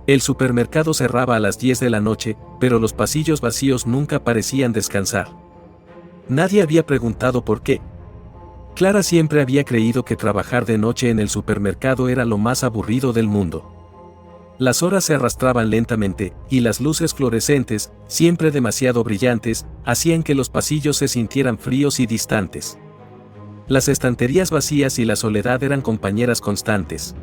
El supermercado cerraba a las 10 de la noche, pero los pasillos vacíos nunca parecían descansar. Nadie había preguntado por qué. Clara siempre había creído que trabajar de noche en el supermercado era lo más aburrido del mundo. Las horas se arrastraban lentamente, y las luces fluorescentes, siempre demasiado brillantes, hacían que los pasillos se sintieran fríos y distantes. Las estanterías vacías y la soledad eran compañeras constantes.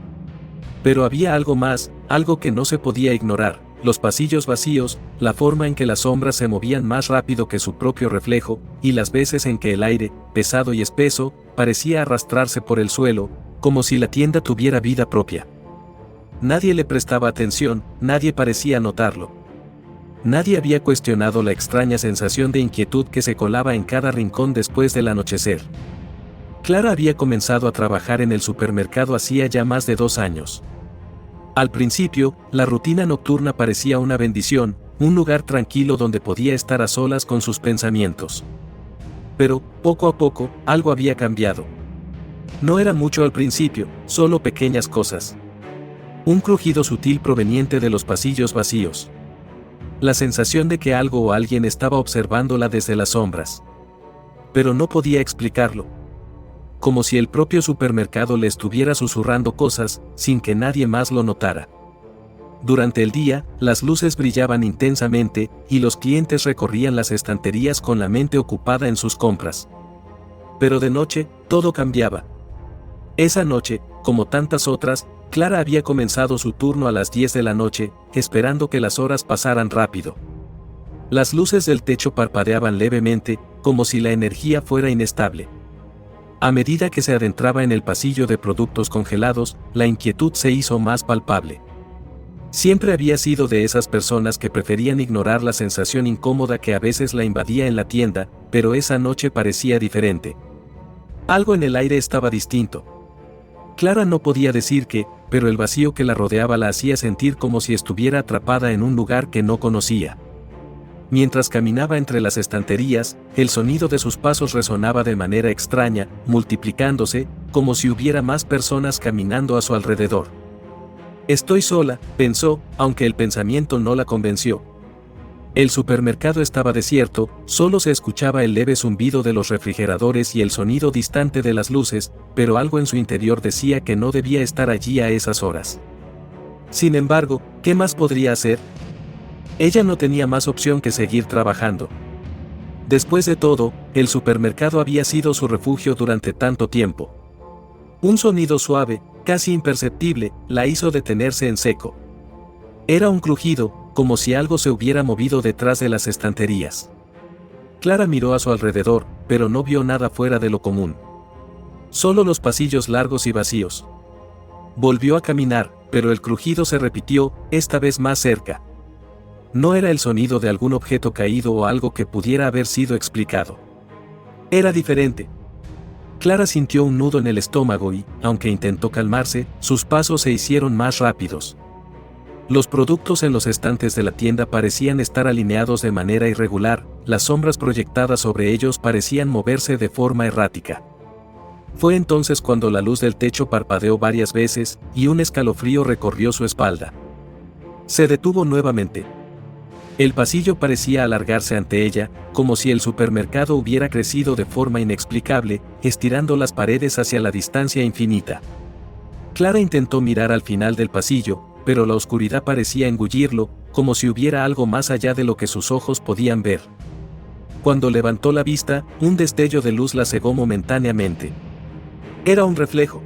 Pero había algo más, algo que no se podía ignorar: los pasillos vacíos, la forma en que las sombras se movían más rápido que su propio reflejo, y las veces en que el aire, pesado y espeso, parecía arrastrarse por el suelo, como si la tienda tuviera vida propia. Nadie le prestaba atención, nadie parecía notarlo. Nadie había cuestionado la extraña sensación de inquietud que se colaba en cada rincón después del anochecer. Clara había comenzado a trabajar en el supermercado hacía ya más de 2 años. Al principio, la rutina nocturna parecía una bendición, un lugar tranquilo donde podía estar a solas con sus pensamientos. Pero, poco a poco, algo había cambiado. No era mucho al principio, solo pequeñas cosas. Un crujido sutil proveniente de los pasillos vacíos. La sensación de que algo o alguien estaba observándola desde las sombras. Pero no podía explicarlo. Como si el propio supermercado le estuviera susurrando cosas, sin que nadie más lo notara. Durante el día, las luces brillaban intensamente, y los clientes recorrían las estanterías con la mente ocupada en sus compras. Pero de noche, todo cambiaba. Esa noche, como tantas otras, Clara había comenzado su turno a las 10 de la noche, esperando que las horas pasaran rápido. Las luces del techo parpadeaban levemente, como si la energía fuera inestable. A medida que se adentraba en el pasillo de productos congelados, la inquietud se hizo más palpable. Siempre había sido de esas personas que preferían ignorar la sensación incómoda que a veces la invadía en la tienda, pero esa noche parecía diferente. Algo en el aire estaba distinto. Clara no podía decir qué, pero el vacío que la rodeaba la hacía sentir como si estuviera atrapada en un lugar que no conocía. Mientras caminaba entre las estanterías, el sonido de sus pasos resonaba de manera extraña, multiplicándose, como si hubiera más personas caminando a su alrededor. Estoy sola, pensó, aunque el pensamiento no la convenció. El supermercado estaba desierto, solo se escuchaba el leve zumbido de los refrigeradores y el sonido distante de las luces, pero algo en su interior decía que no debía estar allí a esas horas. Sin embargo, ¿qué más podría hacer? Ella no tenía más opción que seguir trabajando. Después de todo, el supermercado había sido su refugio durante tanto tiempo. Un sonido suave, casi imperceptible, la hizo detenerse en seco. Era un crujido, como si algo se hubiera movido detrás de las estanterías. Clara miró a su alrededor, pero no vio nada fuera de lo común. Solo los pasillos largos y vacíos. Volvió a caminar, pero el crujido se repitió, esta vez más cerca. No era el sonido de algún objeto caído o algo que pudiera haber sido explicado. Era diferente. Clara sintió un nudo en el estómago y, aunque intentó calmarse, sus pasos se hicieron más rápidos. Los productos en los estantes de la tienda parecían estar alineados de manera irregular, las sombras proyectadas sobre ellos parecían moverse de forma errática. Fue entonces cuando la luz del techo parpadeó varias veces, y un escalofrío recorrió su espalda. Se detuvo nuevamente. El pasillo parecía alargarse ante ella, como si el supermercado hubiera crecido de forma inexplicable, estirando las paredes hacia la distancia infinita. Clara intentó mirar al final del pasillo, pero la oscuridad parecía engullirlo, como si hubiera algo más allá de lo que sus ojos podían ver. Cuando levantó la vista, un destello de luz la cegó momentáneamente. Era un reflejo.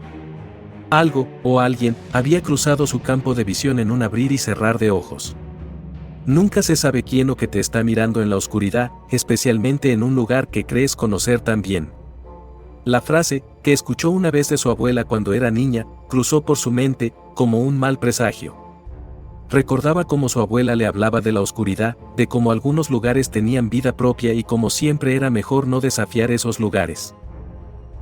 Algo, o alguien, había cruzado su campo de visión en un abrir y cerrar de ojos. Nunca se sabe quién o qué te está mirando en la oscuridad, especialmente en un lugar que crees conocer tan bien. La frase, que escuchó una vez de su abuela cuando era niña, cruzó por su mente, como un mal presagio. Recordaba cómo su abuela le hablaba de la oscuridad, de cómo algunos lugares tenían vida propia y cómo siempre era mejor no desafiar esos lugares.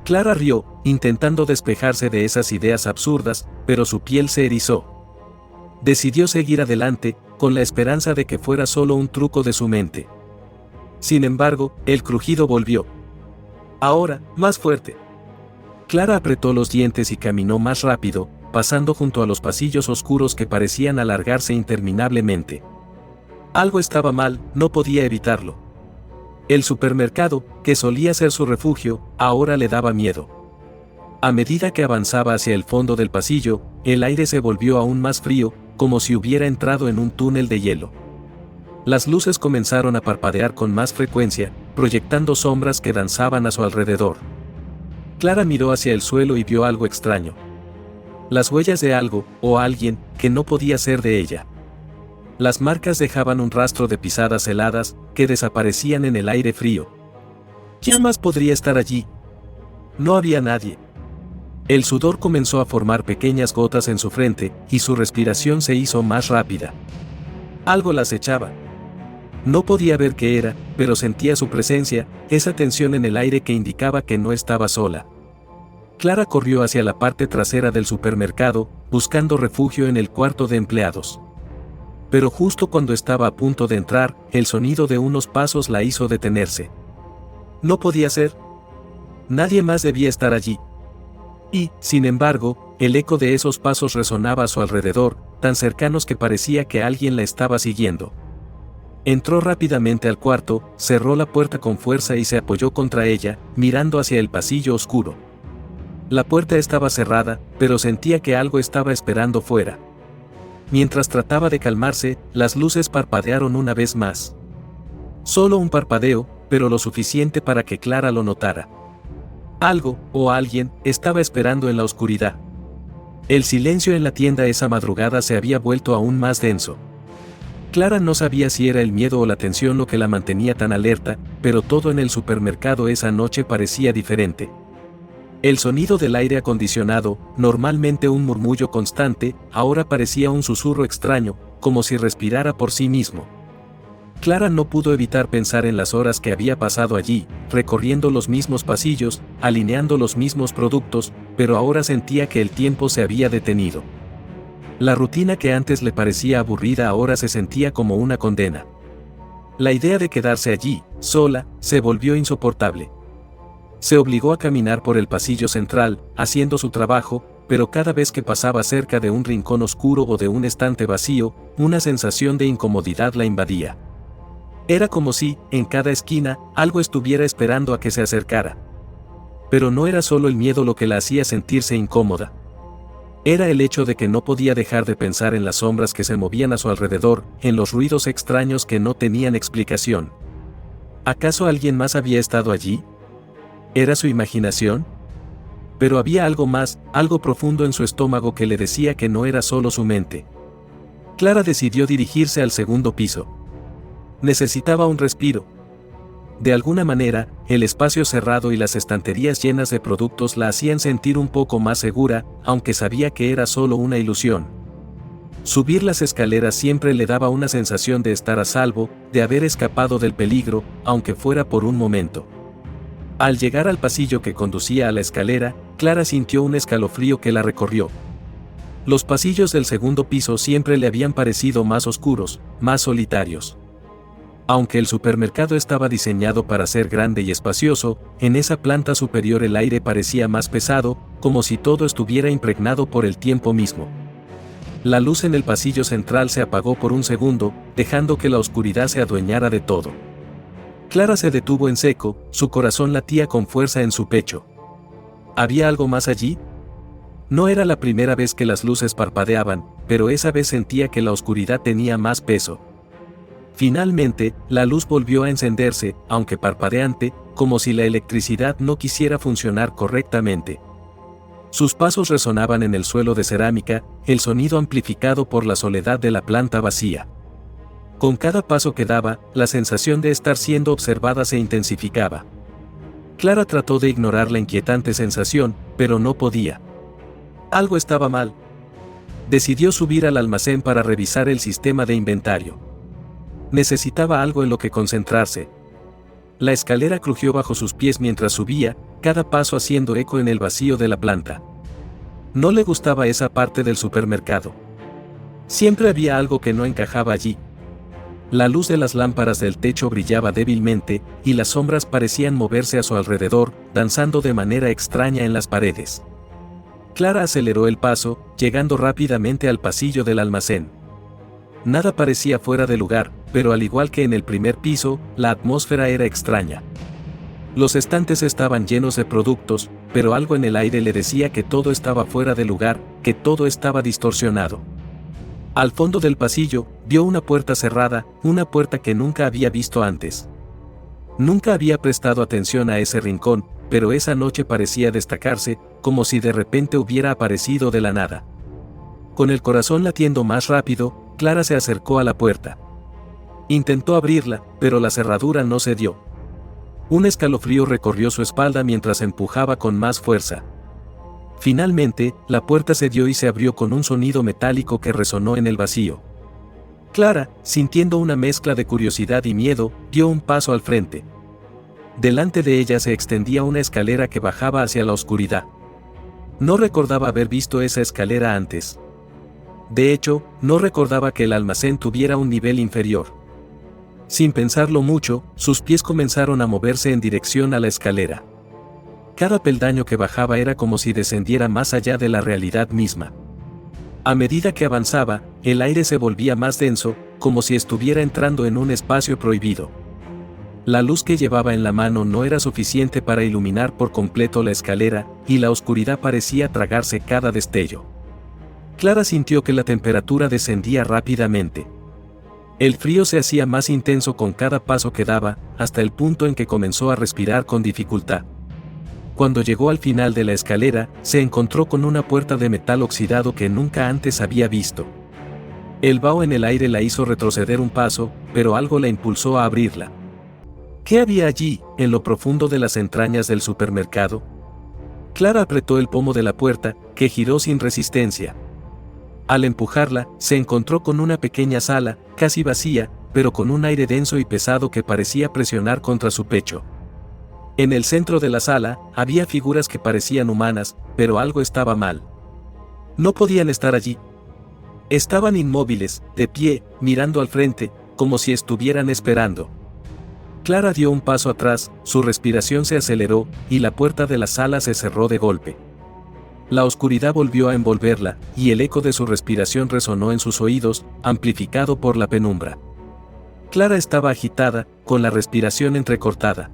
Clara rió, intentando despejarse de esas ideas absurdas, pero su piel se erizó. Decidió seguir adelante, con la esperanza de que fuera solo un truco de su mente. Sin embargo, el crujido volvió. Ahora, más fuerte. Clara apretó los dientes y caminó más rápido, pasando junto a los pasillos oscuros que parecían alargarse interminablemente. Algo estaba mal, no podía evitarlo. El supermercado, que solía ser su refugio, ahora le daba miedo. A medida que avanzaba hacia el fondo del pasillo, el aire se volvió aún más frío, como si hubiera entrado en un túnel de hielo. Las luces comenzaron a parpadear con más frecuencia, proyectando sombras que danzaban a su alrededor. Clara miró hacia el suelo y vio algo extraño. Las huellas de algo, o alguien, que no podía ser de ella. Las marcas dejaban un rastro de pisadas heladas, que desaparecían en el aire frío. ¿Quién más podría estar allí? No había nadie. El sudor comenzó a formar pequeñas gotas en su frente, y su respiración se hizo más rápida. Algo la acechaba. No podía ver qué era, pero sentía su presencia, esa tensión en el aire que indicaba que no estaba sola. Clara corrió hacia la parte trasera del supermercado, buscando refugio en el cuarto de empleados. Pero justo cuando estaba a punto de entrar, el sonido de unos pasos la hizo detenerse. No podía ser. Nadie más debía estar allí. Y, sin embargo, el eco de esos pasos resonaba a su alrededor, tan cercanos que parecía que alguien la estaba siguiendo. Entró rápidamente al cuarto, cerró la puerta con fuerza y se apoyó contra ella, mirando hacia el pasillo oscuro. La puerta estaba cerrada, pero sentía que algo estaba esperando fuera. Mientras trataba de calmarse, las luces parpadearon una vez más. Solo un parpadeo, pero lo suficiente para que Clara lo notara. Algo, o alguien, estaba esperando en la oscuridad. El silencio en la tienda esa madrugada se había vuelto aún más denso. Clara no sabía si era el miedo o la tensión lo que la mantenía tan alerta, pero todo en el supermercado esa noche parecía diferente. El sonido del aire acondicionado, normalmente un murmullo constante, ahora parecía un susurro extraño, como si respirara por sí mismo. Clara no pudo evitar pensar en las horas que había pasado allí, recorriendo los mismos pasillos, alineando los mismos productos, pero ahora sentía que el tiempo se había detenido. La rutina que antes le parecía aburrida ahora se sentía como una condena. La idea de quedarse allí, sola, se volvió insoportable. Se obligó a caminar por el pasillo central, haciendo su trabajo, pero cada vez que pasaba cerca de un rincón oscuro o de un estante vacío, una sensación de incomodidad la invadía. Era como si, en cada esquina, algo estuviera esperando a que se acercara. Pero no era solo el miedo lo que la hacía sentirse incómoda. Era el hecho de que no podía dejar de pensar en las sombras que se movían a su alrededor, en los ruidos extraños que no tenían explicación. ¿Acaso alguien más había estado allí? ¿Era su imaginación? Pero había algo más, algo profundo en su estómago que le decía que no era solo su mente. Clara decidió dirigirse al segundo piso. Necesitaba un respiro. De alguna manera, el espacio cerrado y las estanterías llenas de productos la hacían sentir un poco más segura, aunque sabía que era solo una ilusión. Subir las escaleras siempre le daba una sensación de estar a salvo, de haber escapado del peligro, aunque fuera por un momento. Al llegar al pasillo que conducía a la escalera, Clara sintió un escalofrío que la recorrió. Los pasillos del segundo piso siempre le habían parecido más oscuros, más solitarios. Aunque el supermercado estaba diseñado para ser grande y espacioso, en esa planta superior el aire parecía más pesado, como si todo estuviera impregnado por el tiempo mismo. La luz en el pasillo central se apagó por un segundo, dejando que la oscuridad se adueñara de todo. Clara se detuvo en seco, su corazón latía con fuerza en su pecho. ¿Había algo más allí? No era la primera vez que las luces parpadeaban, pero esa vez sentía que la oscuridad tenía más peso. Finalmente, la luz volvió a encenderse, aunque parpadeante, como si la electricidad no quisiera funcionar correctamente. Sus pasos resonaban en el suelo de cerámica, el sonido amplificado por la soledad de la planta vacía. Con cada paso que daba, la sensación de estar siendo observada se intensificaba. Clara trató de ignorar la inquietante sensación, pero no podía. Algo estaba mal. Decidió subir al almacén para revisar el sistema de inventario. Necesitaba algo en lo que concentrarse. La escalera crujió bajo sus pies mientras subía, cada paso haciendo eco en el vacío de la planta. No le gustaba esa parte del supermercado. Siempre había algo que no encajaba allí. La luz de las lámparas del techo brillaba débilmente, y las sombras parecían moverse a su alrededor, danzando de manera extraña en las paredes. Clara aceleró el paso, llegando rápidamente al pasillo del almacén. Nada parecía fuera de lugar, pero al igual que en el primer piso, la atmósfera era extraña. Los estantes estaban llenos de productos, pero algo en el aire le decía que todo estaba fuera de lugar, que todo estaba distorsionado. Al fondo del pasillo, vio una puerta cerrada, una puerta que nunca había visto antes. Nunca había prestado atención a ese rincón, pero esa noche parecía destacarse, como si de repente hubiera aparecido de la nada. Con el corazón latiendo más rápido, Clara se acercó a la puerta. Intentó abrirla, pero la cerradura no cedió. Un escalofrío recorrió su espalda mientras empujaba con más fuerza. Finalmente, la puerta cedió y se abrió con un sonido metálico que resonó en el vacío. Clara, sintiendo una mezcla de curiosidad y miedo, dio un paso al frente. Delante de ella se extendía una escalera que bajaba hacia la oscuridad. No recordaba haber visto esa escalera antes. De hecho, no recordaba que el almacén tuviera un nivel inferior. Sin pensarlo mucho, sus pies comenzaron a moverse en dirección a la escalera. Cada peldaño que bajaba era como si descendiera más allá de la realidad misma. A medida que avanzaba, el aire se volvía más denso, como si estuviera entrando en un espacio prohibido. La luz que llevaba en la mano no era suficiente para iluminar por completo la escalera, y la oscuridad parecía tragarse cada destello. Clara sintió que la temperatura descendía rápidamente. El frío se hacía más intenso con cada paso que daba, hasta el punto en que comenzó a respirar con dificultad. Cuando llegó al final de la escalera, se encontró con una puerta de metal oxidado que nunca antes había visto. El vaho en el aire la hizo retroceder un paso, pero algo la impulsó a abrirla. ¿Qué había allí, en lo profundo de las entrañas del supermercado? Clara apretó el pomo de la puerta, que giró sin resistencia. Al empujarla, se encontró con una pequeña sala, casi vacía, pero con un aire denso y pesado que parecía presionar contra su pecho. En el centro de la sala, había figuras que parecían humanas, pero algo estaba mal. No podían estar allí. Estaban inmóviles, de pie, mirando al frente, como si estuvieran esperando. Clara dio un paso atrás, su respiración se aceleró, y la puerta de la sala se cerró de golpe. La oscuridad volvió a envolverla, y el eco de su respiración resonó en sus oídos, amplificado por la penumbra. Clara estaba agitada, con la respiración entrecortada.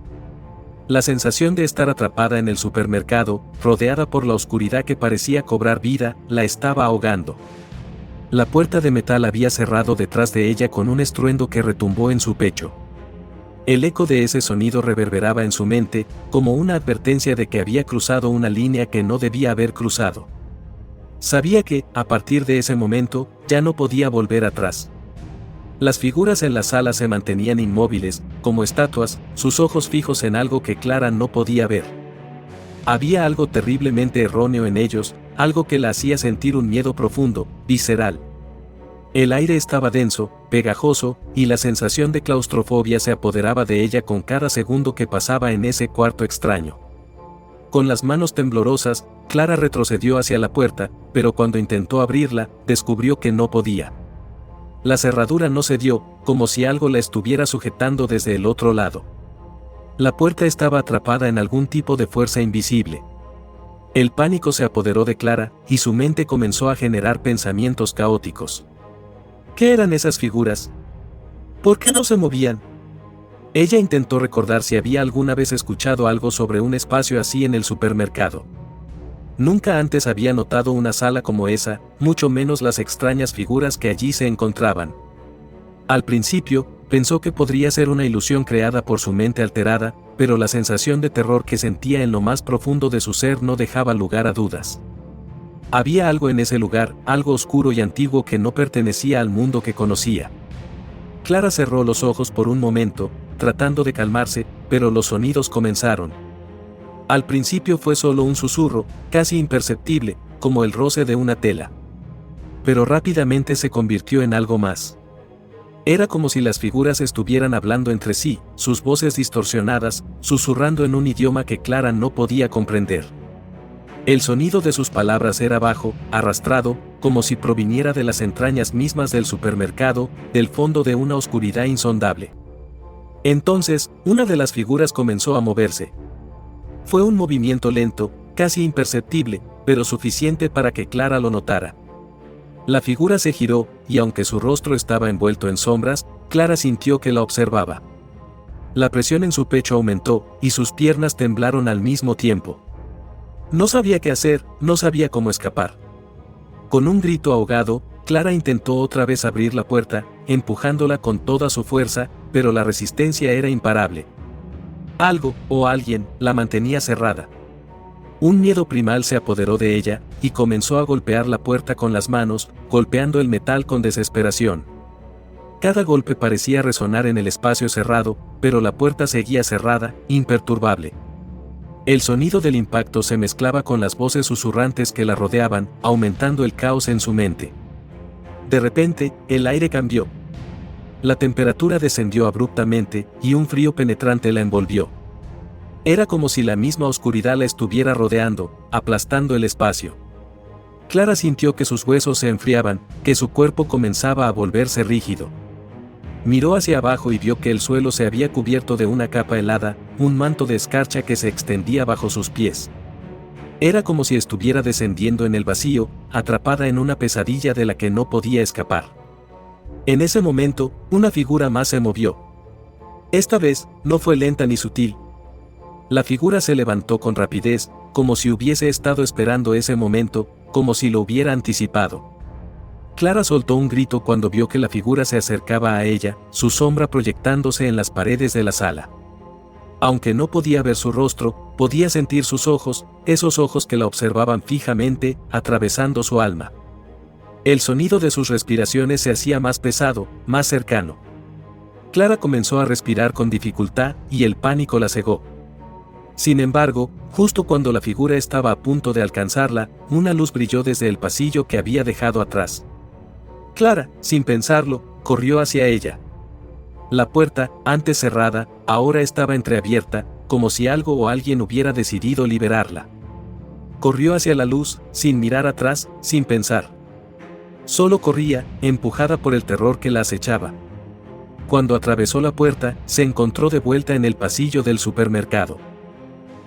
La sensación de estar atrapada en el supermercado, rodeada por la oscuridad que parecía cobrar vida, la estaba ahogando. La puerta de metal había cerrado detrás de ella con un estruendo que retumbó en su pecho. El eco de ese sonido reverberaba en su mente, como una advertencia de que había cruzado una línea que no debía haber cruzado. Sabía que, a partir de ese momento, ya no podía volver atrás. Las figuras en la sala se mantenían inmóviles, como estatuas, sus ojos fijos en algo que Clara no podía ver. Había algo terriblemente erróneo en ellos, algo que la hacía sentir un miedo profundo, visceral. El aire estaba denso, pegajoso, y la sensación de claustrofobia se apoderaba de ella con cada segundo que pasaba en ese cuarto extraño. Con las manos temblorosas, Clara retrocedió hacia la puerta, pero cuando intentó abrirla, descubrió que no podía. La cerradura no cedió, como si algo la estuviera sujetando desde el otro lado. La puerta estaba atrapada en algún tipo de fuerza invisible. El pánico se apoderó de Clara, y su mente comenzó a generar pensamientos caóticos. ¿Qué eran esas figuras? ¿Por qué no se movían? Ella intentó recordar si había alguna vez escuchado algo sobre un espacio así en el supermercado. Nunca antes había notado una sala como esa, mucho menos las extrañas figuras que allí se encontraban. Al principio, pensó que podría ser una ilusión creada por su mente alterada, pero la sensación de terror que sentía en lo más profundo de su ser no dejaba lugar a dudas. Había algo en ese lugar, algo oscuro y antiguo que no pertenecía al mundo que conocía. Clara cerró los ojos por un momento, tratando de calmarse, pero los sonidos comenzaron. Al principio fue solo un susurro, casi imperceptible, como el roce de una tela. Pero rápidamente se convirtió en algo más. Era como si las figuras estuvieran hablando entre sí, sus voces distorsionadas, susurrando en un idioma que Clara no podía comprender. El sonido de sus palabras era bajo, arrastrado, como si proviniera de las entrañas mismas del supermercado, del fondo de una oscuridad insondable. Entonces, una de las figuras comenzó a moverse. Fue un movimiento lento, casi imperceptible, pero suficiente para que Clara lo notara. La figura se giró, y aunque su rostro estaba envuelto en sombras, Clara sintió que la observaba. La presión en su pecho aumentó, y sus piernas temblaron al mismo tiempo. No sabía qué hacer, no sabía cómo escapar. Con un grito ahogado, Clara intentó otra vez abrir la puerta, empujándola con toda su fuerza, pero la resistencia era imparable. Algo, o alguien, la mantenía cerrada. Un miedo primal se apoderó de ella, y comenzó a golpear la puerta con las manos, golpeando el metal con desesperación. Cada golpe parecía resonar en el espacio cerrado, pero la puerta seguía cerrada, imperturbable. El sonido del impacto se mezclaba con las voces susurrantes que la rodeaban, aumentando el caos en su mente. De repente, el aire cambió. La temperatura descendió abruptamente, y un frío penetrante la envolvió. Era como si la misma oscuridad la estuviera rodeando, aplastando el espacio. Clara sintió que sus huesos se enfriaban, que su cuerpo comenzaba a volverse rígido. Miró hacia abajo y vio que el suelo se había cubierto de una capa helada, un manto de escarcha que se extendía bajo sus pies. Era como si estuviera descendiendo en el vacío, atrapada en una pesadilla de la que no podía escapar. En ese momento, una figura más se movió. Esta vez, no fue lenta ni sutil. La figura se levantó con rapidez, como si hubiese estado esperando ese momento, como si lo hubiera anticipado. Clara soltó un grito cuando vio que la figura se acercaba a ella, su sombra proyectándose en las paredes de la sala. Aunque no podía ver su rostro, podía sentir sus ojos, esos ojos que la observaban fijamente, atravesando su alma. El sonido de sus respiraciones se hacía más pesado, más cercano. Clara comenzó a respirar con dificultad, y el pánico la cegó. Sin embargo, justo cuando la figura estaba a punto de alcanzarla, una luz brilló desde el pasillo que había dejado atrás. Clara, sin pensarlo, corrió hacia ella. La puerta, antes cerrada, ahora estaba entreabierta, como si algo o alguien hubiera decidido liberarla. Corrió hacia la luz, sin mirar atrás, sin pensar. Solo corría, empujada por el terror que la acechaba. Cuando atravesó la puerta, se encontró de vuelta en el pasillo del supermercado.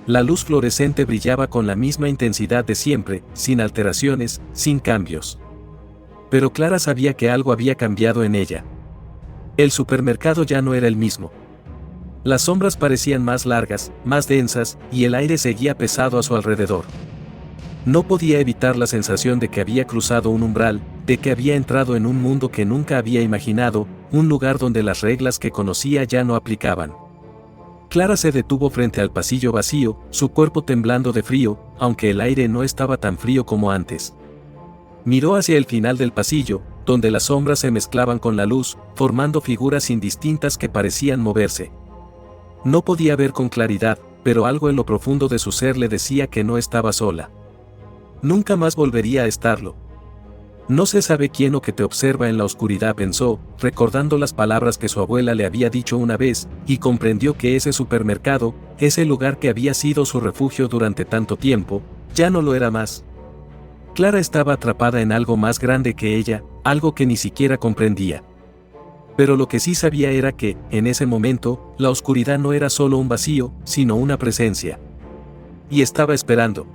La luz fluorescente brillaba con la misma intensidad de siempre, sin alteraciones, sin cambios. Pero Clara sabía que algo había cambiado en ella. El supermercado ya no era el mismo. Las sombras parecían más largas, más densas, y el aire seguía pesado a su alrededor. No podía evitar la sensación de que había cruzado un umbral, de que había entrado en un mundo que nunca había imaginado, un lugar donde las reglas que conocía ya no aplicaban. Clara se detuvo frente al pasillo vacío, su cuerpo temblando de frío, aunque el aire no estaba tan frío como antes. Miró hacia el final del pasillo, donde las sombras se mezclaban con la luz, formando figuras indistintas que parecían moverse. No podía ver con claridad, pero algo en lo profundo de su ser le decía que no estaba sola. Nunca más volvería a estarlo. No se sabe quién o que te observa en la oscuridad, pensó, recordando las palabras que su abuela le había dicho una vez, y comprendió que ese supermercado, ese lugar que había sido su refugio durante tanto tiempo, ya no lo era más. Clara estaba atrapada en algo más grande que ella, algo que ni siquiera comprendía. Pero lo que sí sabía era que, en ese momento, la oscuridad no era solo un vacío, sino una presencia. Y estaba esperando.